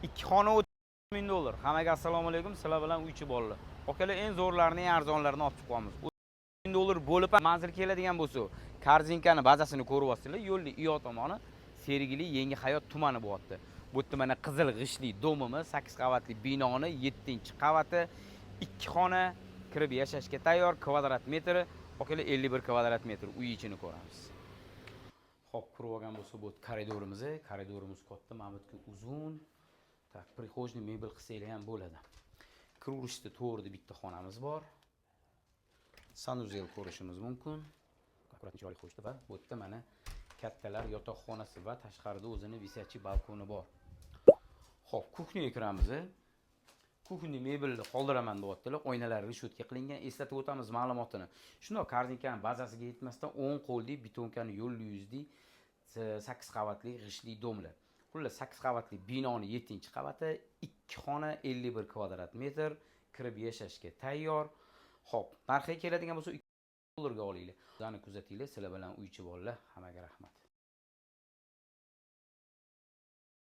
2 xona 30 ming dollar. Hammaga assalomu alaykum. Sizlar bilan uychi bolalar. Okalar eng zo'rlarini, eng arzonlarini olib chiqamiz. 30 ming dollar bo'lib manzil keladigan bo'lsa, Korzinkani bazasini ko'ryapsizlar. Yo'lning iyo tomoni Sergeli Yangi hayot tumani bo'lyapti. Bu yerda mana qizil g'ishli domimiz, 8 qavatli binoni 7-qavati, 2 xona kirib yashashga tayyor, kvadrat metri, okalar 51 kvadrat metr uy ichini ko'ramiz. Xo'p, qurib olgan bo'lsa bu koridorimiz, katta, mana bu uzun. Tak, prixojniy mebel qilsanglar ham bo'ladi. Kirishda to'g'rida bitta xonamiz bor. Sanuzel ko'rishimiz mumkin. Akkurat chiroyli qo'yishdi va bu yerda mana kattalar yotoqxonasi va tashqarida o'zini visachi balkoni bor. Xo'p, kuxnyaga kiramiz. Kuxnya mebelni qoldiraman deyaptilar. Oynalar rishotka qilingan. Eslatib o'tamiz ma'lumotini. Shundoq Korzinkani bazasiga yetmasdan 10 qo'lli betonkani yo'lli yuzli 8 qavatli g'ishli domlar. Xullas 8 qavatli binoni 7-qavati, 2 xona 51 kvadrat metr, kirib yashashga tayyor. Xo'p, narxiga keladigan bo'lsa $2 dollarga olinglar. Bizani kuzatinglar, sizlar bilan uychi bolalar. Hammaga rahmat.